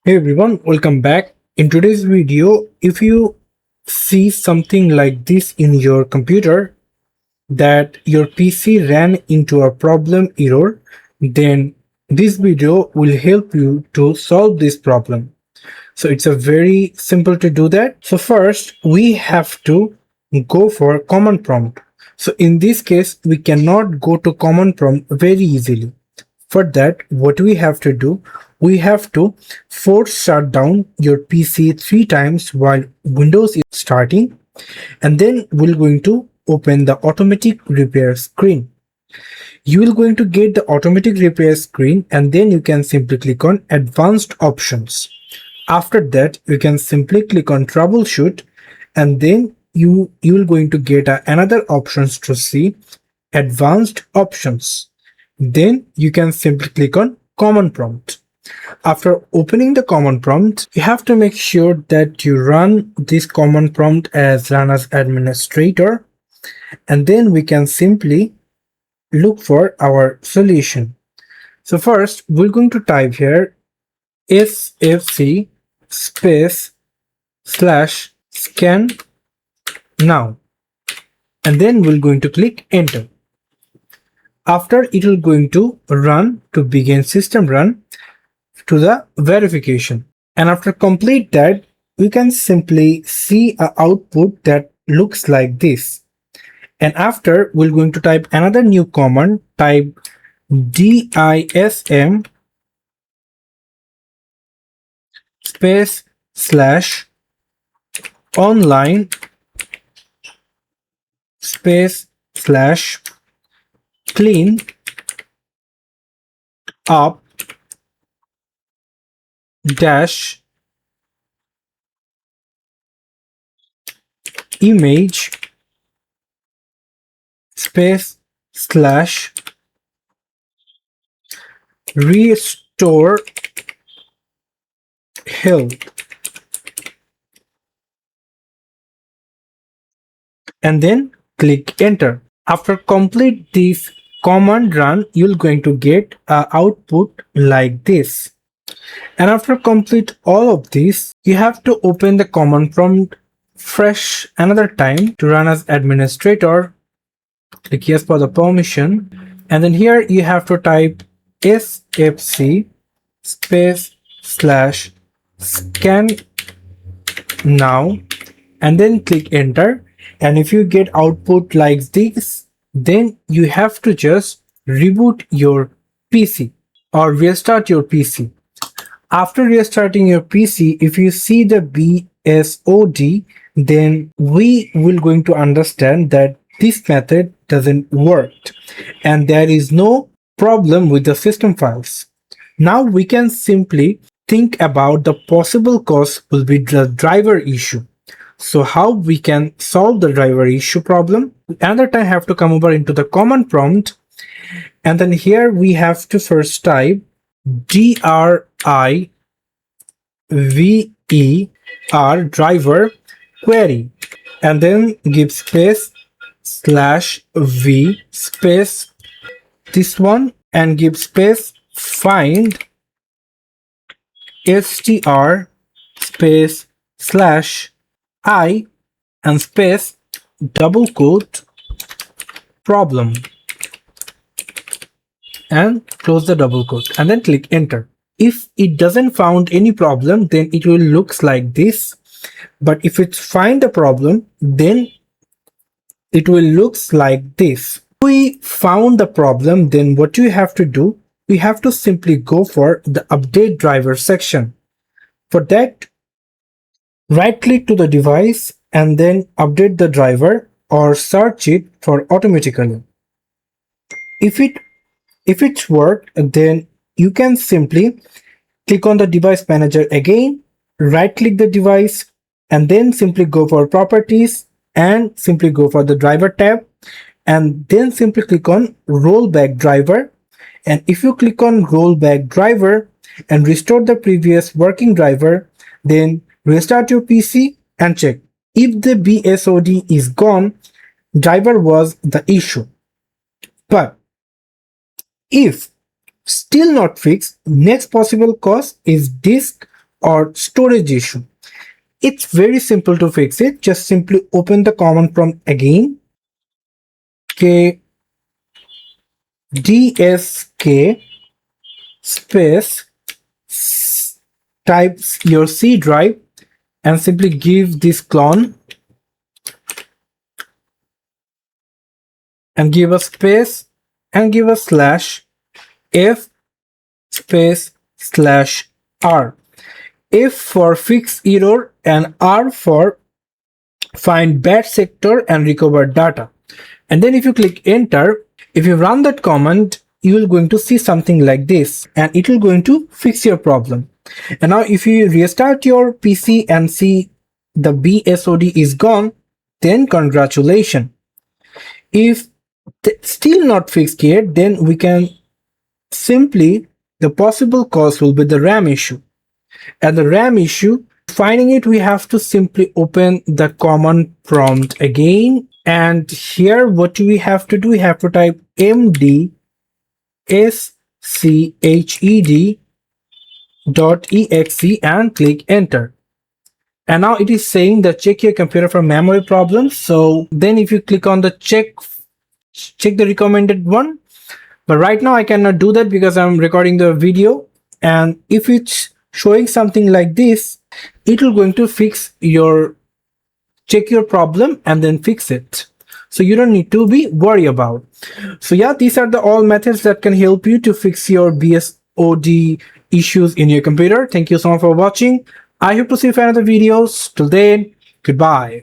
Hey everyone, welcome back. In today's video, if you see something like this in your computer, that your PC ran into a problem error, then this video will help you to solve this problem. So it's a very simple to do that. So first we have to go for command prompt. So in this case, we cannot go to command prompt very easily. For that, what we have to do, we have to force shut down your PC 3 times while Windows is starting, and then we're going to open the automatic repair screen. You will going to get the automatic repair screen, and then you can simply click on advanced options. After that, you can simply click on troubleshoot, and then you will going to get another options to see advanced options. Then you can simply click on command prompt. After opening the command prompt, you have to make sure that you run this command prompt as run as administrator, and then we can simply look for our solution. So first we're going to type here sfc space slash scan now, and then we're going to click enter. After it will going to run to begin system run to the verification, and after complete that we can simply see a output that looks like this. And after we're going to type another new command, type dism space slash online space slash clean up dash image space slash restore health, and then click enter. After complete this command run, you're going to get an output like this. And after complete all of this, you have to open the command prompt fresh another time to run as administrator. Click yes for the permission, and then here you have to type sfc space slash scan now, and then click enter. And if you get output like this, then you have to just reboot your PC or restart your PC. After restarting your PC, if you see the BSOD, then we will going to understand that this method doesn't work and there is no problem with the system files. Now we can simply think about the possible cause will be the driver issue. So how we can solve the driver issue problem? Another time have to come over into the command prompt, and then here we have to first type driver driver query, and then give space slash v space this one, and give space find str space slash I and space double quote problem, and close the double quote, and then click enter. If it doesn't found any problem, then it will looks like this, but if it's find the problem, then it will looks like this. If we found the problem, then what you have to do, we have to simply go for the update driver section. For that, right click to the device and then update the driver or search it for automatically. If it's worked, then you can simply click on the device manager again, right click the device, and then simply go for properties and simply go for the driver tab, and then simply click on rollback driver. And if you click on rollback driver and restore the previous working driver, then restart your PC and check. If the BSOD is gone, driver was the issue. But if still not fixed, next possible cause is disk or storage issue. It's very simple to fix it. Just simply open the command prompt again. DSK space types your C drive and simply give this clone and give a space and give a slash F space slash R. F for fix error and R for find bad sector and recover data. And then if you click enter, if you run that command, you will going to see something like this, and it will going to fix your problem. And now if you restart your PC and see the BSOD is gone, then congratulations. If still not fixed yet, then we can simply, the possible cause will be the RAM issue. And the RAM issue, finding it, we have to simply open the command prompt again, and here what do we have to do? We have to type md sched.exe and click enter. And now it is saying that check your computer for memory problems. So then if you click on the check the recommended one, but right now I cannot do that because I'm recording the video. And if it's showing something like this, it will going to check your problem and then fix it. So you don't need to be worried about. So yeah, these are the all methods that can help you to fix your BSOD issues in your computer. Thank you so much for watching. I hope to see you for another videos. Till then, goodbye.